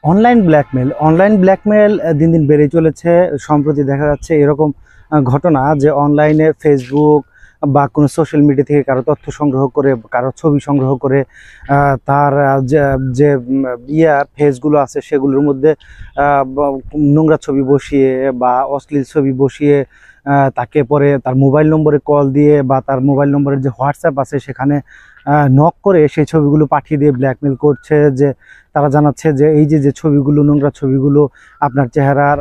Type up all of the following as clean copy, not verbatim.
Online blackmail দিন দিন বেড়েই চলেছে। সম্প্রতি দেখা যাচ্ছে এরকম ঘটনা যে অনলাইনে ফেসবুক বা কোনো সোশ্যাল মিডিয়া থেকে কারো তথ্য সংগ্রহ করে, কারো ছবি সংগ্রহ করে তার যে যে ফেসগুলো আছে সেগুলোর মধ্যে নোংরা ছবি বসিয়ে বা অশ্লীল ছবি বসিয়ে তাকে পরে তার মোবাইল নম্বরে কল দিয়ে বা তার মোবাইল নম্বরের যে হোয়াটসঅ্যাপ আছে সেখানে নক করে সেই ছবিগুলো পাঠিয়ে দিয়ে ব্ল্যাকমেল করছে। যে তারা জানাচ্ছে যে এই যে যে ছবিগুলো, নোংরা ছবিগুলো আপনার চেহারার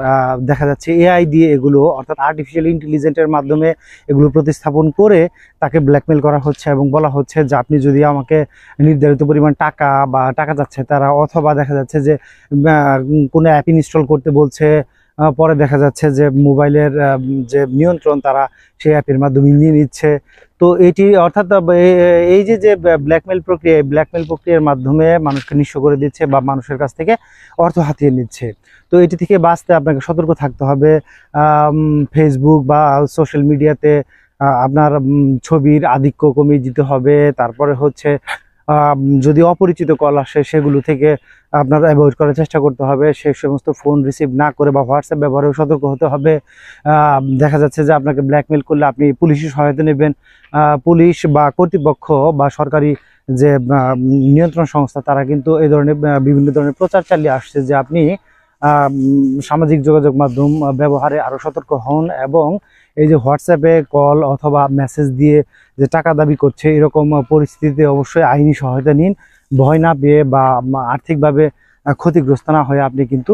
দেখা যাচ্ছে এআই দিয়ে, এগুলো অর্থাৎ আর্টিফিশিয়াল ইন্টেলিজেন্সের মাধ্যমে এগুলো প্রতিস্থাপন করে তাকে ব্ল্যাকমেল করা হচ্ছে এবং বলা হচ্ছে যে আপনি যদি আমাকে নির্ধারিত পরিমাণ টাকা যাচ্ছে তারা, অথবা দেখা যাচ্ছে যে কোনো অ্যাপ ইনস্টল করতে বলছে। পরে দেখা যাচ্ছে যে মোবাইলের যে নিয়ন্ত্রণ তারা সেই অ্যাপের মাধ্যমে নিয়ে নিচ্ছে। তো এটি অর্থাৎ এই যে যে ব্ল্যাকমেল প্রক্রিয়ার মাধ্যমে মানুষকে নিঃস্ব করে দিচ্ছে বা মানুষের কাছ থেকে অর্থ হাতিয়ে নিচ্ছে। তো এটি থেকে বাঁচতে আপনাকে সতর্ক থাকতে হবে। ফেসবুক বা সোশ্যাল মিডিয়াতে আপনার ছবির আধিক্য কমিয়ে দিতে হবে। তারপরে হচ্ছে যদি অপরিচিত কল আসে সেগুলো থেকে আপনার অ্যাভয়েড করার চেষ্টা করতে হবে। সেই সমস্ত ফোন রিসিভ না করে বা হোয়াটসঅ্যাপ ব্যবহারেও সতর্ক হতে হবে। দেখা যাচ্ছে যে আপনাকে ব্ল্যাকমেল করলে আপনি পুলিশের সহায়তা নেবেন। পুলিশ বা কর্তৃপক্ষ বা সরকারি যে নিয়ন্ত্রণ সংস্থা তারা কিন্তু এই ধরনের বিভিন্ন ধরনের প্রচার চালিয়ে আসছে যে আপনি সামাজিক যোগাযোগ মাধ্যম ব্যবহারে আরও সতর্ক হন এবং এই যে হোয়াটসঅ্যাপে কল অথবা মেসেজ দিয়ে যে টাকা দাবি করছে এরকম পরিস্থিতিতে অবশ্যই আইনি সহায়তা নিন। ভয় না পেয়ে বা আর্থিকভাবে ক্ষতিগ্রস্ত না হয়ে আপনি কিন্তু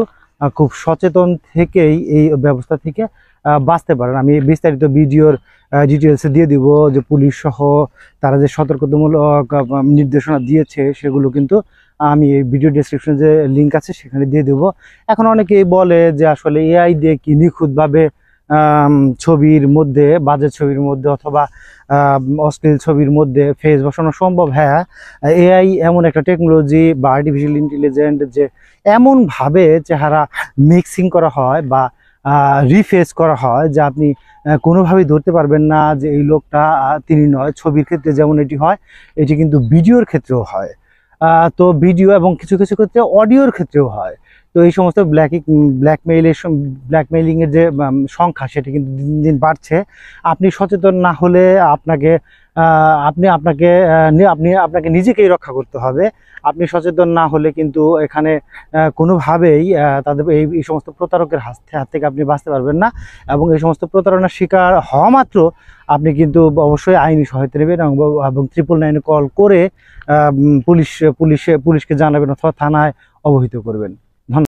খুব সচেতন থেকেই এই ব্যবস্থা থেকে বাঁচতে পারেন। আমি বিস্তারিত ভিডিওর ডিটেলসে দিয়ে দিব যে পুলিশ সহ তারা যে সতর্কতামূলক নির্দেশনা দিয়েছে সেগুলো কিন্তু আমি এই ভিডিও ডেসক্রিপশনে যে লিঙ্ক আছে সেখানে দিয়ে দেব। এখন অনেকেই বলে যে আসলে এআই দিয়ে কি নিখুঁতভাবে ছবির মধ্যে, বাজে ছবির মধ্যে অথবা অশ্লীল ছবির মধ্যে ফেস বসানো সম্ভব? হ্যাঁ, এআই এমন একটা টেকনোলজি বা আর্টিফিশিয়াল ইন্টেলিজেন্ট যে এমনভাবে চেহারা মিক্সিং করা হয় বা রিফেস করা হয় যে আপনি কোনোভাবেই ধরতে পারবেন না যে এই লোকটা তিনি নয়। ছবির ক্ষেত্রে যেমন এটি হয়, এটি কিন্তু ভিডিওর ক্ষেত্রেও হয়। তো ভিডিও এবং কিছু কিছু ক্ষেত্রে অডিওর ক্ষেত্রেও হয়। তো এই সমস্ত ব্ল্যাকমেইলিংয়ের যে সংখ্যা সেটি কিন্তু দিন দিন বাড়ছে। আপনি সচেতন না হলে আপনাকে আপনাকে নিজেকেই রক্ষা করতে হবে। আপনি সচেতন না হলে কিন্তু এখানে কোনোভাবেই তাদের এই সমস্ত প্রতারকের হাত থেকে আপনি বাঁচতে পারবেন না। এবং এই সমস্ত প্রতারণার শিকার হওয়া মাত্র আপনি কিন্তু অবশ্যই আইনি সহায়তা নেবেন এবং 999 কল করে পুলিশকে জানাবেন অথবা থানায় অবহিত করবেন।